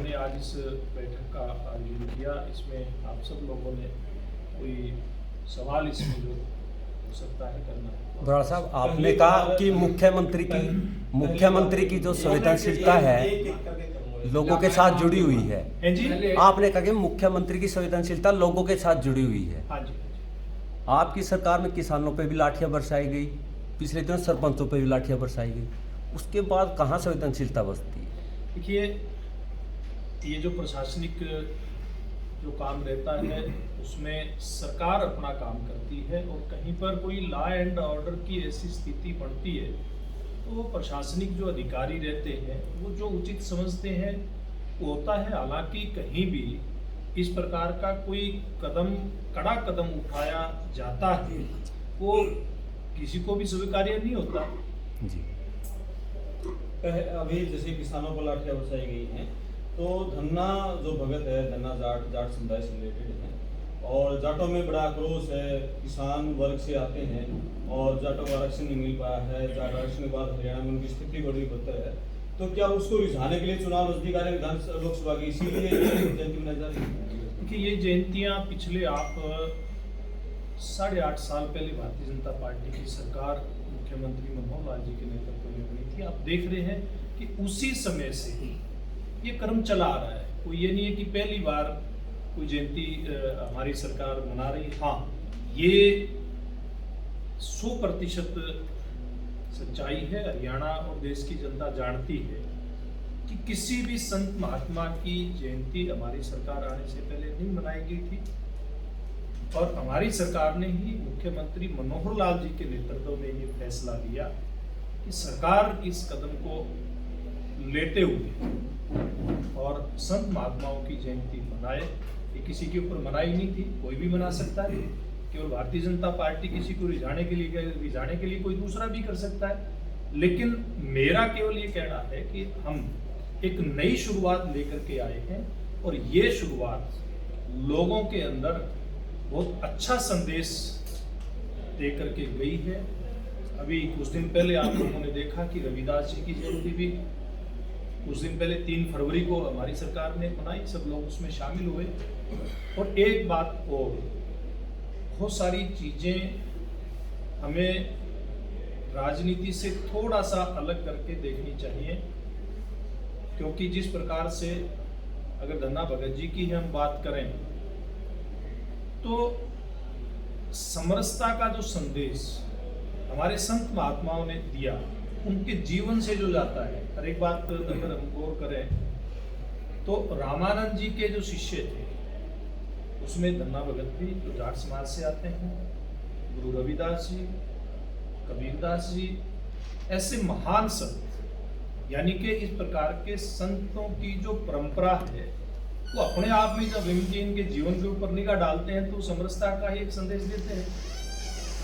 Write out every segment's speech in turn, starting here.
हमने आज इस बैठक का आयोजन किया, इसमें आप सब लोगों ने कोई सवाल इसमें जो हो सकता है करना। बराड़ साहब, आपने कहा कि मुख्यमंत्री की जो संवेदनशीलता है लोगों के साथ जुड़ी हुई है जी, आपने कहा कि मुख्यमंत्री की संवेदनशीलता लोगों के साथ जुड़ी हुई है। हाँ जी। आपकी सरकार में किसानों पे भी लाठियां बरसाई गई, पिछले दिनों सरपंचों पे भी लाठियां बरसाई गई, उसके बाद कहाँ संवेदनशीलता बचती है? देखिए, ये जो प्रशासनिक जो काम रहता है उसमें सरकार अपना काम करती है, और कहीं पर कोई लॉ एंड ऑर्डर की ऐसी स्थिति बनती है तो वो प्रशासनिक जो अधिकारी रहते हैं वो जो उचित समझते हैं वो होता है। हालांकि कहीं भी इस प्रकार का कोई कड़ा कदम उठाया जाता है वो किसी को भी स्वीकार्य नहीं होता जी। अभी जैसे किसानों को लाठियां बरसाई गई हैं, तो धन्ना जो भगत है, धन्ना जाट समुदाय से रिलेटेड है, और जाटों में बड़ा आक्रोश है, किसान वर्ग से आते हैं और जाटों को आरक्षण नहीं मिल पाया है। जाट आरक्षण के बाद हरियाणा में उनकी स्थिति बड़ी बदतर है, तो क्या उसको रिझाने के लिए चुनाव नजदीक आ रहे हैं लोकसभा की, इसीलिए जयंती मनाई जा रही है? देखिए, ये जयंतियाँ पिछले आप 8.5 साल पहले भारतीय जनता पार्टी की सरकार मुख्यमंत्री मनोहर लाल जी के नेतृत्व में बनी थी। आप देख रहे हैं कि उसी समय से ये क्रम चला आ रहा है। कोई ये नहीं है कि पहली बार कोई जयंती हमारी सरकार मना रही है। हाँ, ये 100% सच्चाई है। हरियाणा और देश की जनता जानती है कि किसी भी संत महात्मा की जयंती हमारी सरकार आने से पहले नहीं मनाई गई थी, और हमारी सरकार ने ही मुख्यमंत्री मनोहर लाल जी के नेतृत्व में ये फैसला लिया कि सरकार इस कदम को लेते हुए और संत महात्माओं की जयंती मनाए। ये किसी के ऊपर मनाई नहीं थी, कोई भी मना सकता है। केवल भारतीय जनता पार्टी किसी को रिझाने के लिए कोई दूसरा भी कर सकता है। लेकिन मेरा केवल ये कहना है कि हम एक नई शुरुआत लेकर के आए हैं, और ये शुरुआत लोगों के अंदर बहुत अच्छा संदेश दे करके गई है। अभी कुछ दिन पहले आप लोगों ने देखा कि रविदास जी की जयंती भी कुछ दिन पहले 3 फरवरी को हमारी सरकार ने मनाई, सब लोग उसमें शामिल हुए। और एक बात और, बहुत सारी चीजें हमें राजनीति से थोड़ा सा अलग करके देखनी चाहिए, क्योंकि जिस प्रकार से अगर धन्ना भगत जी की हम बात करें तो समरसता का जो संदेश हमारे संत महात्माओं ने दिया, उनके जीवन से जो जाता है। हर एक बात अगर हम गौर करें तो रामानंद जी के जो शिष्य थे उसमें धन्ना भगत भी जो जाट समाज से आते हैं, गुरु रविदास जी, कबीरदास जी, ऐसे महान संत, यानी कि इस प्रकार के संतों की जो परंपरा है वो अपने आप में जब इनके जीवन के ऊपर निगाह डालते हैं तो समरसता का ही एक संदेश देते हैं,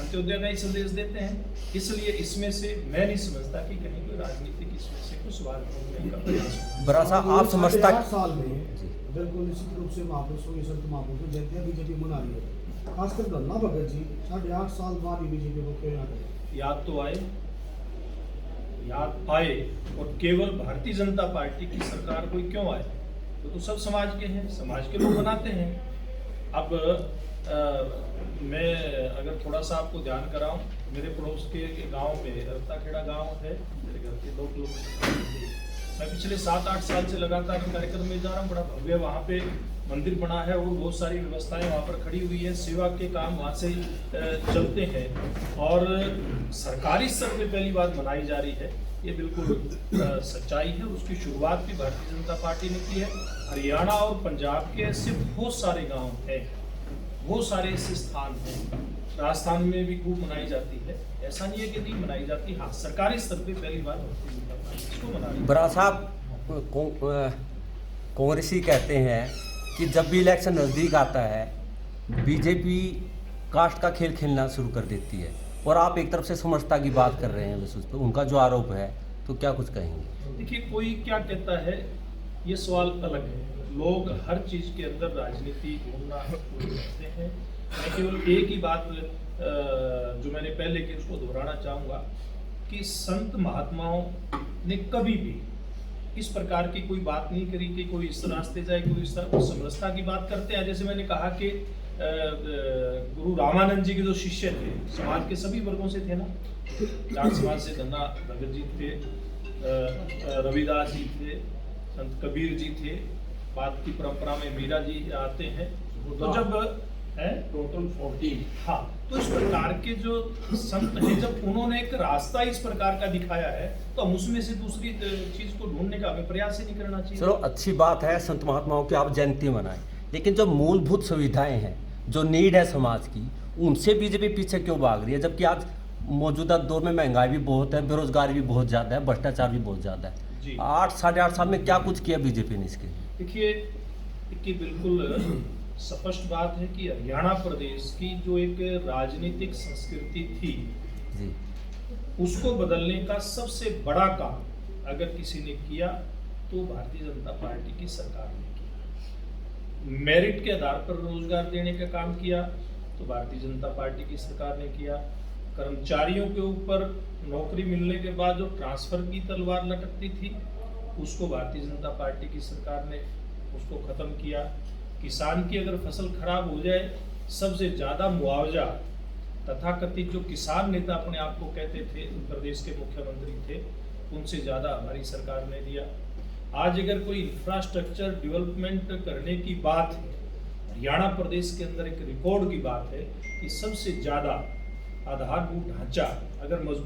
अंत्योदय का ही संदेश देते हैं। इसलिए इसमें से मैं नहीं समझता कि कहीं कोई राजनीतिक इसमें से कुछ स्वार्थ होने का प्रयास हो। बड़ा साहब, आप समझता 8 साल में बिल्कुल निश्चित रूप से महापुरुषों की संत महापुरुषों जयंतियां बीजेपी मना रही है, खासकर धन्ना भगत जी 8.5 साल बाद ही बीजेपी को क्यों याद है? याद तो आए, और केवल भारतीय जनता पार्टी की सरकार कोई क्यों आए, तो सब समाज के हैं, समाज के लोग बनाते हैं। अब मैं अगर थोड़ा सा आपको ध्यान कराऊं, मेरे पड़ोस के गांव में रत्ताखेड़ा गांव है, मेरे घर के 2 किलोमीटर। मैं पिछले 7-8 साल से लगातार कार्यक्रम में जा रहा हूँ। बड़ा भव्य वहाँ पे मंदिर बना है और बहुत सारी व्यवस्थाएं वहाँ पर खड़ी हुई है, सेवा के काम वहाँ से चलते हैं, और सरकारी स्तर पे पहली बार मनाई जा रही है। ये बिल्कुल सच्चाई है। उसकी शुरुआत भी भारतीय जनता पार्टी ने की है। हरियाणा और पंजाब के ऐसे बहुत सारे गांव हैं, बहुत सारे ऐसे स्थान हैं, राजस्थान में भी खूब मनाई जाती है। ऐसा नहीं है कि नहीं मनाई जाती। हाँ, सरकारी स्तर पे पहली बार भारतीय जनता पार्टी इसको मना रही है। बड़ा साहब, कांग्रेसी कहते हैं कि जब भी इलेक्शन नज़दीक आता है बीजेपी कास्ट का खेल खेलना शुरू कर देती है, और आप एक तरफ से समरसता की बात कर रहे हैं, उस पर उनका जो आरोप है, तो क्या कुछ कहेंगे? देखिए, कोई क्या कहता है ये सवाल अलग है। लोग हर चीज के अंदर राजनीति ढूंढना करते हैं। मैं केवल एक ही बात जो मैंने पहले की उसको दोहराना चाहूँगा कि संत महात्माओं ने कभी भी इस प्रकार की कोई बात नहीं करी कि कोई इस रास्ते जाए, कोई इस तरह समरसता की बात करते हैं। जैसे मैंने कहा कि गुरु रामानंद जी के जो शिष्य थे समाज के सभी वर्गों से थे ना, जाट समाज से धन्ना भगत जी थे, रविदास जी थे, संत कबीर जी थे, बात की परंपरा में मीरा जी आते हैं। तो जब टोटल 14। हाँ, तो इस प्रकार के जो संत हैं, जब उन्होंने एक रास्ता इस प्रकार का दिखाया है तो हम उसमें से दूसरी चीज को ढूंढने का हमें प्रयास ही नहीं करना चाहिए। चलो अच्छी बात है संत महात्माओं की आप जयंती मनाएं, लेकिन जो मूलभूत सुविधाएं हैं, जो नीड है समाज की, उनसे बीजेपी पीछे क्यों भाग रही है? जबकि आज मौजूदा दौर में महंगाई भी बहुत है, बेरोजगारी भी बहुत ज़्यादा है, भ्रष्टाचार भी बहुत ज़्यादा जी। है। 8 साढ़े 8 साल में क्या कुछ किया बीजेपी ने इसके लिए? देखिए कि बिल्कुल स्पष्ट बात है कि हरियाणा प्रदेश की जो एक राजनीतिक संस्कृति थी जी उसको बदलने का सबसे बड़ा काम अगर किसी ने किया तो भारतीय जनता पार्टी की सरकार ने किया। मेरिट के आधार पर रोजगार देने का काम किया तो भारतीय जनता पार्टी की सरकार ने किया। कर्मचारियों के ऊपर नौकरी मिलने के बाद जो ट्रांसफर की तलवार लटकती थी उसको भारतीय जनता पार्टी की सरकार ने उसको खत्म किया। किसान की अगर फसल खराब हो जाए, सबसे ज्यादा मुआवजा तथाकथित जो किसान नेता अपने आप को कहते थे, प्रदेश के मुख्यमंत्री थे, उनसे ज्यादा हमारी सरकार ने दिया। आज अगर कोई इंफ्रास्ट्रक्चर डेवलपमेंट करने की बात है, हरियाणा प्रदेश के अंदर एक रिकॉर्ड की बात है कि सबसे ज्यादा आधारभूत ढांचा अगर मजबूत